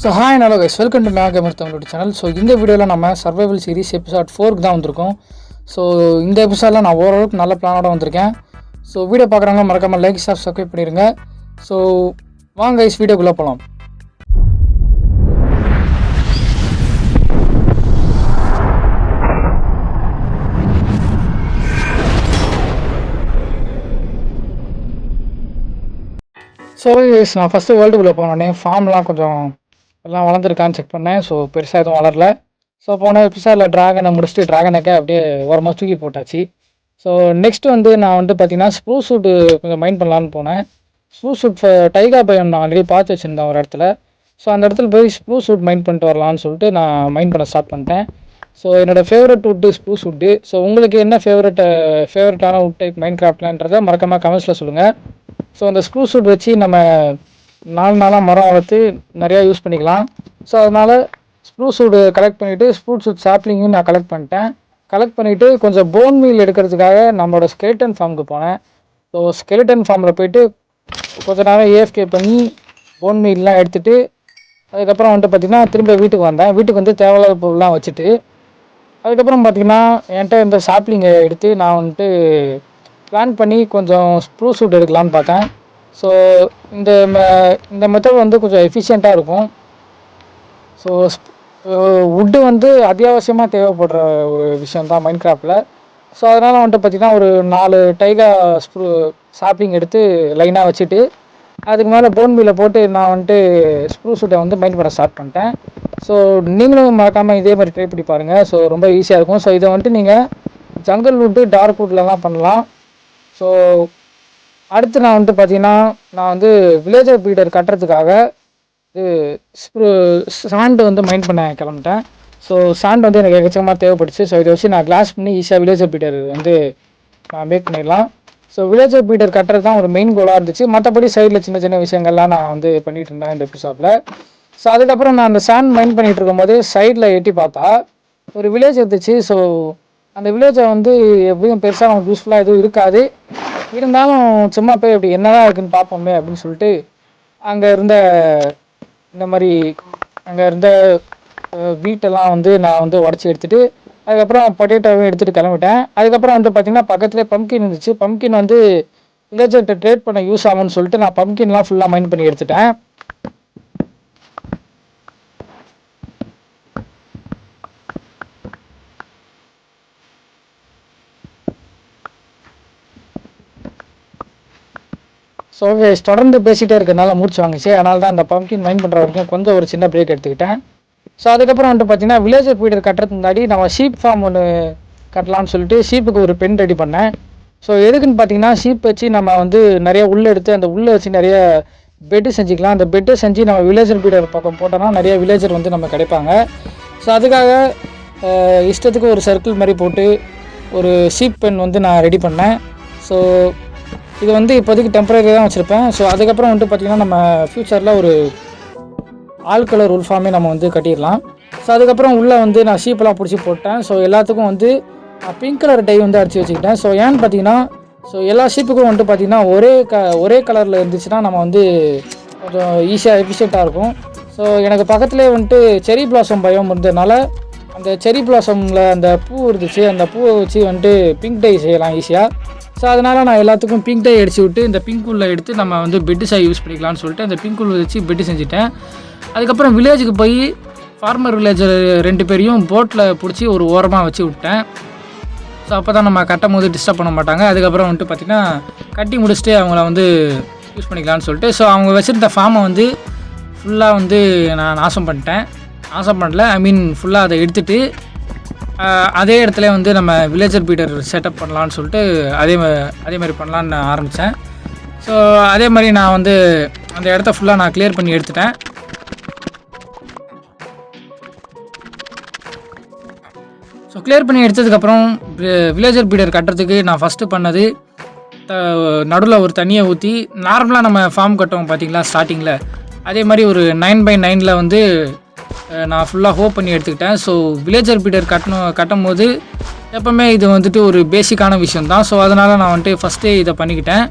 So hi hello guys, welcome to மேகமர் தமிழோட சேனல். ஸோ இந்த வீடியோவில் நம்ம சர்வைவல் சீரிஸ் எபிசோட் 4க்கு தான் வந்திருக்கோம். ஸோ இந்த எபிசோடில் நான் ஓரளவுக்கு நல்ல பிளானோட வந்திருக்கேன். ஸோ வீடியோ பார்க்குறவங்க மறக்காமல் லைக் சப்ஸ்கிரைப் பண்ணிடுங்க. ஸோ வாங்க கைஸ், வீடியோக்குள்ளே போகலாம். ஸோ கைஸ், நான் ஃபஸ்ட்டு வேர்ல்டுக்குள்ளே போனோடனே ஃபார்ம்லாம் கொஞ்சம் எல்லாம் வளர்ந்துருக்கான்னு செக் பண்ணேன். ஸோ பெருசாக எதுவும் வளரல. ஸோ போன எபிசோடில் ட்ராகனை முடிச்சுட்டு ட்ராகனுக்கே அப்படியே ஓரமாக தூக்கி போட்டாச்சு. ஸோ நெக்ஸ்ட் நான் பார்த்தீங்கன்னா ஸ்ப்ரூஸ் ஷூட்டு கொஞ்சம் மைண்ட் பண்ணலான்னு போனேன். ஸ்ப்ரூஸ் ஷூட் டைகா பயம் நான் ஆல்ரெடி பார்த்து வச்சுருந்தேன் ஒரு இடத்துல. ஸோ அந்த இடத்துல போய் ஸ்ப்ரூஸ் ஷூட் மைண்ட் பண்ணிட்டு வரலான்னு சொல்லிட்டு நான் மைண்ட் பண்ண ஸ்டார்ட் பண்ணிட்டேன். ஸோ என்னோடய favourite wood spruce wood. So உங்களுக்கு என்ன ஃபேவரட்டான வுட் டைப் மைண்ட் கிராஃப்ட்லான்றதை மறக்காமல் கமெண்ட்ஸில் சொல்லுங்கள். ஸோ அந்த ஸ்ப்ரூஸ் வுட் வச்சு நம்ம நாளாக மரம் வளர்த்து நிறையா யூஸ் பண்ணிக்கலாம். ஸோ அதனால் ஸ்ப்ரூஸ் வுட் கலெக்ட் பண்ணிவிட்டு ஸ்ப்ரூஸ் வுட் சாப்ளிங்கும் நான் கலெக்ட் பண்ணிட்டேன். கலெக்ட் பண்ணிவிட்டு கொஞ்சம் போன் மீல் எடுக்கிறதுக்காக நம்மளோட ஸ்கெலிட்டன் ஃபார்முக்கு போனேன். ஸோ ஸ்கெலிட்டன் ஃபார்மில் போய்ட்டு கொஞ்ச நேரம் ஏஎஃப்கே பண்ணி போன் மீல்லாம் எடுத்துகிட்டு அதுக்கப்புறம் பார்த்திங்கன்னா திரும்ப வீட்டுக்கு வந்தேன். வீட்டுக்கு வந்து தேவையில்லாத பொருள்லாம் வச்சுட்டு அதுக்கப்புறம் பார்த்திங்கன்னா என்கிட்ட இந்த சாப்ளிங்கை எடுத்து நான் பிளான் பண்ணி கொஞ்சம் ஸ்ப்ரூஸ் வுட் எடுக்கலான்னு பார்த்தேன். ஸோ இந்த மெத்தட் கொஞ்சம் எஃபிஷியண்ட்டாக இருக்கும். ஸோ வுட்டு அத்தியாவசியமாக தேவைப்படுற ஒரு விஷயம் தான் மைண்ட் கிராஃப்டில். ஸோ அதனால் பார்த்திங்கன்னா ஒரு 4 டைகா சாப்ளிங் எடுத்து லைனாக வச்சுட்டு அதுக்கு மேலே போன் மீலை போட்டு நான் ஸ்ப்ரூஸ் வுட்டை மைண்ட் பண்ண ஸ்டார்ட் பண்ணிட்டேன். ஸோ நீங்களும் மறக்காமல் இதே மாதிரி ட்ரை பண்ணி பாருங்கள். ஸோ ரொம்ப ஈஸியாக இருக்கும். ஸோ இதை நீங்கள் ஜங்கல் வுட்டு டார்க் வுட்லலாம் பண்ணலாம். ஸோ அடுத்து நான் பார்த்தீங்கன்னா நான் வில்லேஜர் பீடர் கட்டுறதுக்காக சாண்டு மைண்ட் பண்ண கிளம்பிட்டேன். ஸோ சாண்ட் எனக்கு எக்கச்சக்கமாக தேவைப்பட்டுச்சு. ஸோ இதை வச்சு நான் கிளாஸ் பண்ணி ஈஸியாக வில்லேஜர் பீடர் நான் மேக் பண்ணிடலாம். ஸோ வில்லேஜர் பீடர் கட்டுறது தான் ஒரு மெயின் கோலாக இருந்துச்சு. மற்றபடி சைடில் சின்ன சின்ன விஷயங்கள்லாம் நான் பண்ணிகிட்டு இருந்தேன் இந்த எபிசோடில். ஸோ அதுக்கப்புறம் நான் அந்த சாண்ட் மைண்ட் பண்ணிகிட்டு இருக்கும்போது சைடில் எட்டி பார்த்தா ஒரு வில்லேஜ் இருந்துச்சு. ஸோ அந்த வில்லேஜை எப்படியும் பெருசாக நமக்கு யூஸ்ஃபுல்லாக எதுவும் இருக்காது. இருந்தாலும் சும்மா போய் அப்படி என்னதான் இருக்குன்னு பார்ப்போமே அப்படின்னு சொல்லிட்டு அங்கே இருந்த வீட்டெல்லாம் நான் உடச்சி எடுத்துகிட்டு அதுக்கப்புறம் பொட்டேட்டோவும் எடுத்துகிட்டு கிளம்பிட்டேன். அதுக்கப்புறம் பார்த்திங்கன்னா பக்கத்துலேயே பம்ப்கின் இருந்துச்சு. பம்ப்கின் வில்லேஜர்கிட்ட ட்ரேட் பண்ண யூஸ் ஆகும்னு சொல்லிட்டு நான் பம்ப்கின்லாம் ஃபுல்லாக மைண்ட் பண்ணி எடுத்துட்டேன். ஸோ தொடர்ந்து பேசிகிட்டே இருக்கிறதுனால மூச்சு வாங்கிச்சு. அதனால தான் அந்த பம்ப்கின் மைண்ட் பண்ணுற வரைக்கும் கொஞ்சம் ஒரு சின்ன பிரேக் எடுத்துக்கிட்டேன். ஸோ அதுக்கப்புறம் பார்த்திங்கன்னா வில்லேஜர் பீடர் கட்டுறதுக்கு முன்னாடி நம்ம ஷீப் ஃபார்ம் ஒன்று கட்டலான்னு சொல்லிட்டு ஷீப்புக்கு ஒரு பென் ரெடி பண்ணேன். ஸோ எதுக்குன்னு பார்த்தீங்கன்னா ஷீப் வச்சு நம்ம நிறைய உள்ளே எடுத்து அந்த உள்ளே வச்சு நிறைய பெட்டு செஞ்சுக்கலாம். அந்த பெட்டை செஞ்சு நம்ம வில்லேஜர் பீடர் பக்கம் போட்டோம்னா நிறைய வில்லேஜர் நம்ம கிடைப்பாங்க. ஸோ அதுக்காக இஷ்டத்துக்கு ஒரு சர்க்கிள் மாதிரி போட்டு ஒரு ஷீப் பென் நான் ரெடி பண்ணேன். ஸோ இது இப்போதைக்கு டெம்பரரி தான் வச்சுருப்பேன். ஸோ அதுக்கப்புறம் பார்த்திங்கன்னா நம்ம ஃப்யூச்சரில் ஒரு ஆல் கலர் உல்ஃபாமே நம்ம கட்டிடலாம். ஸோ அதுக்கப்புறம் உள்ளே நான் ஷீப்பெல்லாம் பிடிச்சி போட்டேன். ஸோ எல்லாத்துக்கும் நான் பிங்க் கலர் டை அடித்து வச்சுக்கிட்டேன். ஸோ ஏன்னு பார்த்தீங்கன்னா ஸோ எல்லா ஷீப்புக்கும் பார்த்திங்கன்னா ஒரே கலரில் இருந்துச்சுன்னா நம்ம கொஞ்சம் ஈஸியாக எஃபிஷியண்ட்டாக இருக்கும். ஸோ எனக்கு பக்கத்துலேயே செரி பிளாசம் பயம் இருந்ததுனால அந்த செரி பிளாசமில் அந்த பூ இருந்துச்சு. அந்த பூவை வச்சு பிங்க் டை செய்யலாம் ஈஸியாக. ஸோ அதனால் நான் எல்லாத்துக்கும் பிங்க் டை அடிச்சு விட்டு இந்த பிங்க் உள்ள எடுத்து நம்ம பெட்டு சாய் யூஸ் பண்ணிக்கலாம்னு சொல்லிட்டு அந்த பிங்க் உள்ள வச்சு பெட்டு செஞ்சுட்டேன். அதுக்கப்புறம் வில்லேஜுக்கு போய் ஃபார்மர் வில்லேஜர் 2 பேரையும் போட்டில் பிடிச்சி ஒரு ஓரமாக வச்சு விட்டேன். ஸோ அப்போ தான் நம்ம கட்டும் போது டிஸ்டர்ப் பண்ண மாட்டாங்க. அதுக்கப்புறம் பார்த்திங்கன்னா கட்டி முடிச்சுட்டு அவங்கள யூஸ் பண்ணிக்கலாம்னு சொல்லிட்டு ஸோ அவங்க வச்சுருந்த ஃபார்மை ஃபுல்லாக நான் நாசம் பண்ணல. ஐ மீன் ஃபுல்லாக அதை எடுத்துகிட்டு அதே இடத்துல நம்ம வில்லேஜர் பீடர் செட்டப் பண்ணலான்னு சொல்லிட்டு அதே மாதிரி பண்ணலான்னு ஆரம்பித்தேன். ஸோ அதே மாதிரி நான் அந்த இடத்த ஃபுல்லாக நான் கிளியர் பண்ணி எடுத்துட்டேன். ஸோ கிளியர் பண்ணி எடுத்ததுக்கப்புறம் வில்லேஜர் பீடர் கட்டுறதுக்கு நான் ஃபஸ்ட்டு பண்ணது நடுவில் ஒரு தண்ணியை ஊற்றி நார்மலாக நம்ம ஃபார்ம் கட்டுவோம் பார்த்திங்களா ஸ்டார்டிங்கில், அதே மாதிரி ஒரு 9x9 நான் ஃபுல்லாக ஹோப் பண்ணி எடுத்துக்கிட்டேன். ஸோ வில்லேஜர் பீடர் கட்டும் போது எப்போவுமே இது ஒரு பேசிக்கான விஷயம் தான். ஸோ அதனால் நான் ஃபஸ்ட்டே இதை பண்ணிக்கிட்டேன்.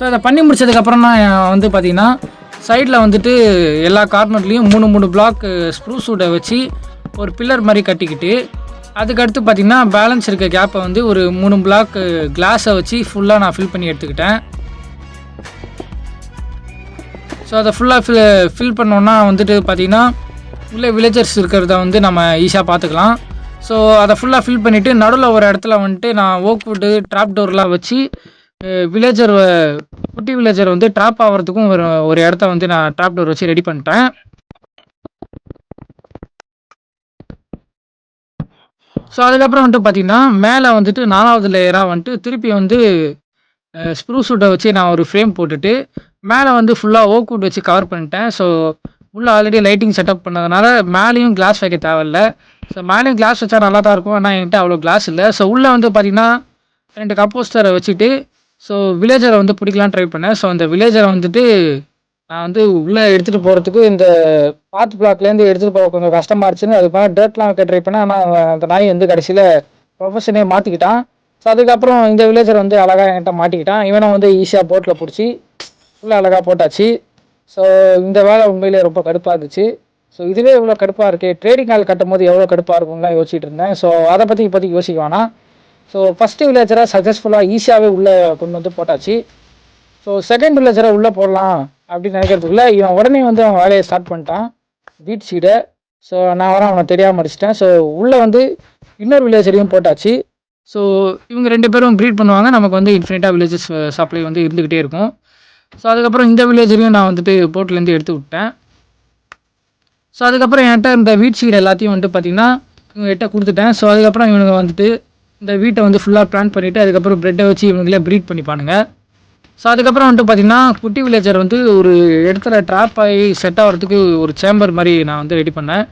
ஸோ அதை பண்ணி முடிச்சதுக்கப்புறம் நான் வந்து பார்த்திங்கன்னா சைடில் வந்துட்டு எல்லா கார்னர்லேயும் 3 பிளாக் ஸ்ப்ரூஸ் வுட்டை வச்சு ஒரு பில்லர் மாதிரி கட்டிக்கிட்டு அதுக்கடுத்து பார்த்திங்கன்னா பேலன்ஸ் இருக்க கேப்பை வந்து ஒரு 3 பிளாக் கிளாஸை வச்சு ஃபுல்லாக நான் ஃபில் பண்ணி எடுத்துக்கிட்டேன். ஸோ அதை ஃபுல்லாக ஃபில் பண்ணோன்னா வந்துட்டு பார்த்திங்கன்னா உள்ளே வில்லேஜர்ஸ் இருக்கிறத வந்து நம்ம ஈஸியாக பார்த்துக்கலாம். ஸோ அதை ஃபுல்லாக ஃபில் பண்ணிவிட்டு நடுவில் ஒரு இடத்துல வந்துட்டு நான் ஓக்வுட்டு ட்ராப் டோர்லாம் வச்சு குட்டி வில்லேஜர் வந்து ட்ராப் ஆகிறதுக்கும் ஒரு இடத்த வந்து நான் ட்ராப் டோர் வச்சு ரெடி பண்ணிட்டேன். ஸோ அதுக்கப்புறம் வந்துட்டு பார்த்திங்கன்னா மேலே வந்துட்டு 4வது லேயராக வந்துட்டு திருப்பி வந்து ஸ்ப்ரூஸ் வுட்டை வச்சு நான் ஒரு ஃப்ரேம் போட்டுட்டு மேலே வந்து ஃபுல்லாக ஓக்வுட் வச்சு கவர் பண்ணிட்டேன். ஸோ உள்ளே ஆல்ரெடி லைட்டிங் செட்டப் பண்ணதுனால மேலேயும் கிளாஸ் வைக்க தேவையில்ல. ஸோ மேலேயும் கிளாஸ் வச்சா நல்லா தான் இருக்கும், ஆனால் என்கிட்ட அவ்வளோ கிளாஸ் இல்லை. ஸோ உள்ளே வந்து பார்த்திங்கன்னா 2 கம்போஸ்டரை வச்சுட்டு ஸோ வில்லேஜரை வந்து பிடிக்கலான்னு ட்ரை பண்ணேன். ஸோ அந்த வில்லேஜரை வந்துட்டு நான் வந்து உள்ளே எடுத்துகிட்டு போகிறதுக்கு இந்த பாத் பிளாக்லேருந்து எடுத்துகிட்டு போக கொஞ்சம் கஷ்டமாக இருந்துச்சுன்னு அதுக்கு மேலே டர்ட்லாம் வைக்க ட்ரை பண்ணேன். ஆனால் அந்த நாய் வந்து கடைசியில் ப்ரொஃபஷனே மாற்றிக்கிட்டான். ஸோ அதுக்கப்புறம் இந்த வில்லேஜர் வந்து அழகாக என்கிட்ட மாட்டிக்கிட்டான். இவனை வந்து ஈஸியாக போட்டில் பிடிச்சி ஃபுல்லாக அழகாக போட்டாச்சு. ஸோ இந்த வேலை உண்மையிலே ரொம்ப கடுப்பாக இருந்துச்சு. ஸோ இதுவே இவ்வளோ கடுப்பாக இருக்குது, ட்ரேடிங் ஹால் கட்டும் போது எவ்வளோ கடுப்பாக இருக்கும்லாம் யோசிச்சுட்டு இருந்தேன். ஸோ அதை பற்றி இப்போதைக்கு யோசிக்க வேணாம். ஸோ ஃபஸ்ட்டு வில்லேஜரை சக்ஸஸ்ஃபுல்லாக ஈஸியாகவே உள்ளே கொண்டு வந்து போட்டாச்சு. ஸோ செகண்ட் வில்லேஜரை உள்ளே போடலாம் அப்படின்னு நினைக்கிறதுக்குள்ள இவன் உடனே வந்து அவன் வேலையை ஸ்டார்ட் பண்ணிட்டான், வீட் சீடை. ஸோ நான் அவனை தெரியாமல் அடிச்சிட்டேன். ஸோ உள்ளே வந்து இன்னொரு வில்லேஜரையும் போட்டாச்சு. ஸோ இவங்க 2 பேரும் ப்ரீட் பண்ணுவாங்க, நமக்கு வந்து இன்ஃபினிட்டாக வில்லேஜஸ் சப்ளை வந்து இருந்துக்கிட்டே இருக்கும். ஸோ அதுக்கப்புறம் இந்த வில்லேஜரையும் நான் வந்துட்டு போர்ட்லேருந்து எடுத்து விட்டேன். ஸோ அதுக்கப்புறம் என்கிட்ட இந்த வீட் சீடு எல்லாத்தையும் வந்துட்டு பார்த்திங்கன்னா இவங்ககிட்ட கொடுத்துட்டேன். ஸோ அதுக்கப்புறம் இவனுங்க வந்துட்டு இந்த வீட்டை வந்து ஃபுல்லாக பிளான் பண்ணிவிட்டு அதுக்கப்புறம் ப்ரெட்டை வச்சு இவங்களே ப்ரீட் பண்ணிப்பானுங்க. ஸோ அதுக்கப்புறம் வந்துட்டு பார்த்திங்கன்னா குட்டி வில்லேஜர் வந்து ஒரு இடத்துல ட்ராப் ஆகி செட் ஆகிறதுக்கு ஒரு சேம்பர் மாதிரி நான் வந்து ரெடி பண்ணேன்.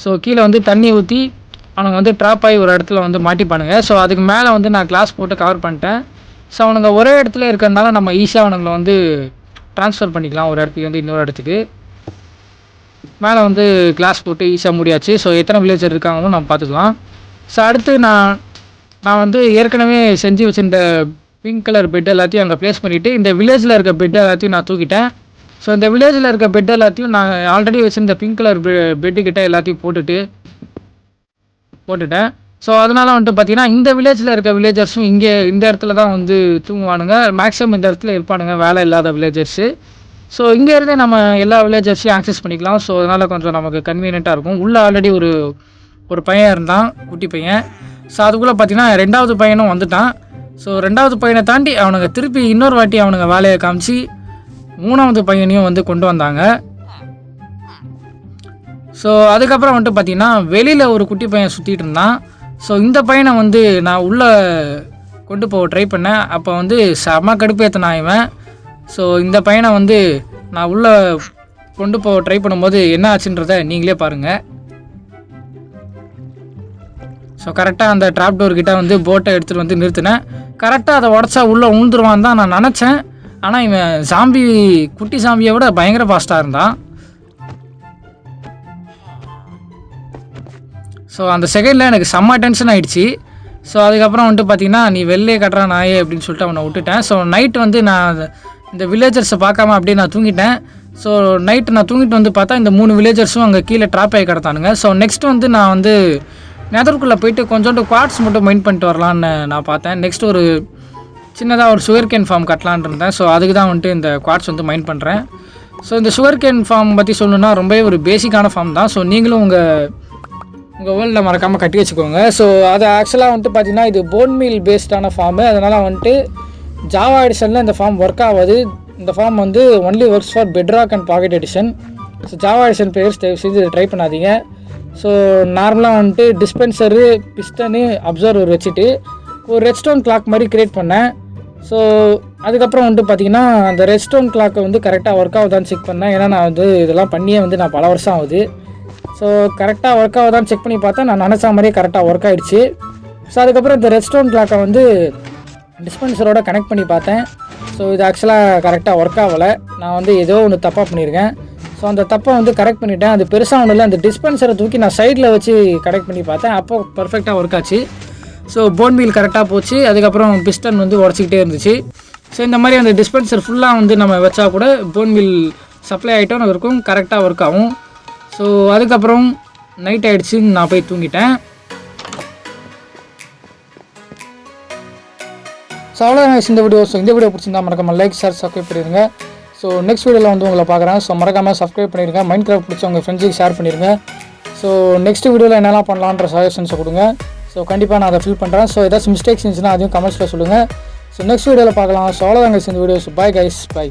ஸோ கீழே வந்து தண்ணி ஊற்றி அவனுங்க வந்து ட்ராப் ஆகி ஒரு இடத்துல வந்து மாட்டிப்பானுங்க. ஸோ அதுக்கு மேலே வந்து நான் கிளாஸ் போட்டு கவர் பண்ணிட்டேன். ஸோ அவனுங்க ஒரே இடத்துல இருக்கிறதுனால நம்ம ஈஸியாக அவனுங்களை வந்து ட்ரான்ஸ்ஃபர் பண்ணிக்கலாம் ஒரு இடத்துக்கு வந்து இன்னொரு இடத்துக்கு. மேலே வந்து கிளாஸ் போட்டு ஈஸியாக முடியாச்சு. ஸோ எத்தனை வில்லேஜர் இருக்காங்களோ நம்ம பார்த்துக்கலாம். ஸோ அடுத்து நான் வந்து ஏற்கனவே செஞ்சு வச்சுருந்த பிங்க் கலர் பெட் எல்லாத்தையும் அங்கே ப்ளேஸ் பண்ணிவிட்டு இந்த வில்லேஜில் இருக்க பெட் எல்லாத்தையும் நான் தூக்கிட்டேன். ஸோ இந்த வில்லேஜில் இருக்க பெட் எல்லாத்தையும் நான் ஆல்ரெடி வச்சுருந்த பிங்க் கலர் பெட்டுக்கிட்ட எல்லாத்தையும் போட்டுட்டேன். ஸோ அதனால் வந்துட்டு பார்த்திங்கன்னா இந்த வில்லேஜில் இருக்க வில்லேஜர்ஸும் இங்கே இந்த இடத்துல தான் வந்து தூங்குவானுங்க, மேக்ஸிமம் இந்த இடத்துல இருப்பானுங்க வேலை இல்லாத வில்லேஜர்ஸு. ஸோ இங்கேருந்தே நம்ம எல்லா வில்லேஜர்ஸையும் ஆக்சஸ் பண்ணிக்கலாம். ஸோ அதனால் கொஞ்சம் நமக்கு கன்வீனியண்ட்டாக இருக்கும். உள்ளே ஆல்ரெடி ஒரு பையன் இருந்தான், குட்டி பையன். ஸோ அதுக்குள்ளே பார்த்திங்கன்னா 2வது பையனும் வந்துட்டான். ஸோ 2வது பையனை தாண்டி அவனுங்க திருப்பி இன்னொரு வாட்டி அவனுங்க வேலையை காமிச்சு 3வது பையனையும் வந்து கொண்டு வந்தாங்க. ஸோ அதுக்கப்புறம் வந்துட்டு பார்த்திங்கன்னா வெளியில் ஒரு குட்டி பையன் சுற்றிட்டு இருந்தான். ஸோ இந்த பையனை வந்து நான் உள்ளே கொண்டு போக ட்ரை பண்ணேன். அப்போ வந்து செம கடுப்பேற்றினான் இவன். ஸோ இந்த பையனை வந்து நான் உள்ளே கொண்டு போக ட்ரை பண்ணும்போது என்ன ஆச்சுன்றதை நீங்களே பாருங்கள். ஸோ கரெக்டாக அந்த ட்ராப் டோர்கிட்ட வந்து போட்டை எடுத்துகிட்டு வந்து நிறுத்தினேன். கரெக்டாக அதை உடச்சா உள்ளே உழுந்துருவான் தான் நான் நினச்சேன். ஆனால் இவன் குட்டி சாம்பியை விட பயங்கர ஃபாஸ்ட்டாக இருந்தான். ஸோ அந்த செகண்டில் எனக்கு செம்ம டென்ஷன் ஆகிடுச்சு. ஸோ அதுக்கப்புறம் வந்துட்டு பார்த்திங்கன்னா நீ வெளிலே கட்டுறா நாயே அப்படின்னு சொல்லிட்டு அவனை விட்டுட்டேன். ஸோ நைட்டு வந்து நான் இந்த வில்லேஜர்ஸை பார்க்காம அப்படியே நான் தூங்கிட்டேன். ஸோ நைட்டு நான் தூங்கிட்டு வந்து பார்த்தா இந்த 3 வில்லேஜர்ஸும் அங்கே கீழே ட்ராப் ஆகி கிடத்தானுங்க. ஸோ நெக்ஸ்ட் வந்து நான் வந்து நெதருக்குள்ளே போயிட்டு கொஞ்சோண்டு குவார்ட்ஸ் மட்டும் மைண்ட் பண்ணிட்டு வரலான்னு நான் பார்த்தேன். நெக்ஸ்ட் ஒரு சின்னதாக ஒரு சுகர் கேன் ஃபார்ம் கட்டலான் இருந்தேன். ஸோ அதுக்கு தான் வந்துட்டு இந்த குவார்ட்ஸ் வந்து மைண்ட் பண்ணுறேன். ஸோ இந்த சுகர் கேன் ஃபார்ம் பற்றி சொல்லணுன்னா ரொம்பவே ஒரு பேசிக்கான ஃபார்ம் தான். ஸோ நீங்களும் உங்கள் வேர்ல்டில் மறக்காமல் கட்டி வச்சுக்கோங்க. ஸோ அது ஆக்சுவலாக வந்துட்டு பார்த்திங்கன்னா இது போன் மீல் பேஸ்டான ஃபார்மு. அதனால் வந்துட்டு ஜாவா எடிஷனில் இந்த ஃபார்ம் ஒர்க் ஆகாது. இந்த ஃபார்ம் வந்து only works for Bedrock and Pocket Edition. So Java Edition players தயவு செஞ்சு ட்ரை பண்ணாதீங்க. ஸோ நார்மலாக வந்துட்டு டிஸ்பென்சரு, பிஸ்டனு, அப்சர்வர் வச்சுட்டு ஒரு ரெட்ஸ்டோன் கிளாக் மாதிரி க்ரியேட் பண்ணேன். ஸோ அதுக்கப்புறம் வந்துட்டு பார்த்திங்கன்னா அந்த ரெட்ஸ்டோன் கிளாக்கை வந்து கரெக்டாக ஒர்க் ஆகுதான்னு செக் பண்ணேன். ஏன்னா நான் வந்து இதெல்லாம் பண்ணியே வந்து நான் பல வருஷம் ஆகுது. ஸோ கரெக்டாக ஒர்க் ஆகுதான்னு செக் பண்ணி பார்த்தேன். நான் நினச்ச மாதிரியே கரெக்டாக ஒர்க் ஆகிடுச்சு. ஸோ அதுக்கப்புறம் இந்த ரெட்ஸ்டோன் கிளாக்கை வந்து டிஸ்பென்சரோட கனெக்ட் பண்ணி பார்த்தேன். ஸோ இது ஆக்சுவலாக கரெக்டாக ஒர்க் ஆகலை. நான் வந்து ஏதோ ஒன்று தப்பாக பண்ணியிருக்கேன். ஸோ அந்த தப்பை வந்து கரெக்ட் பண்ணிவிட்டேன். அது பெருசாக ஒன்றும் இல்லை, அந்த டிஸ்பென்சரை தூக்கி நான் சைடில் வச்சு கரெக்ட் பண்ணி பார்த்தேன். அப்போது பர்ஃபெக்டாக ஒர்க் ஆச்சு. ஸோ போன் மீல் கரெக்டாக போச்சு. அதுக்கப்புறம் பிஸ்டன் வந்து உடச்சிக்கிட்டே இருந்துச்சு. ஸோ இந்த மாதிரி அந்த டிஸ்பென்சர் ஃபுல்லாக வந்து நம்ம வச்சா கூட போன்வில் சப்ளை ஆகிட்டோன்னு இருக்கும், கரெக்டாக ஒர்க் ஆகும். ஸோ அதுக்கப்புறம் நைட் ஆகிடுச்சு, நான் போய் தூங்கிட்டேன். ஸோ அவ்வளோதான் இந்த வீடியோ. ஸோ இந்த வீடியோ பிடிச்சிருந்தா மறக்காமல் லைக், ஷேர், சப்ஸ்கிரைப் பண்ணிடுங்க. ஸோ நெக்ஸ்ட் வீடியோவில் வந்து உங்களை பார்க்குறேன். ஸோ மறக்காமல் சப்ஸ்கிரைப் பண்ணிடுங்க. மைண்ட் கிராஃப்ட் பிடிச்ச உங்கள் ஃப்ரெண்ட்ஸுக்கு ஷேர் பண்ணிடுங்க. ஸோ நெக்ஸ்ட் வீடியோவில் என்னெல்லாம் பண்ணலான்ற சஜஷன்ஸை கொடுங்க. ஸோ கண்டிப்பாக நான் அதை ஃபில் பண்ணுறேன். ஸோ ஏதாச்சும் மிஸ்டேக்ஸ் இருந்துச்சுன்னா அதையும் கமெண்ட்ஸில் சொல்லுங்கள். ஸோ நெக்ஸ்ட் வீடியோவில் பார்க்கலாம். ஸோ அவ்வளோதான் இந்த video. So bye guys, by.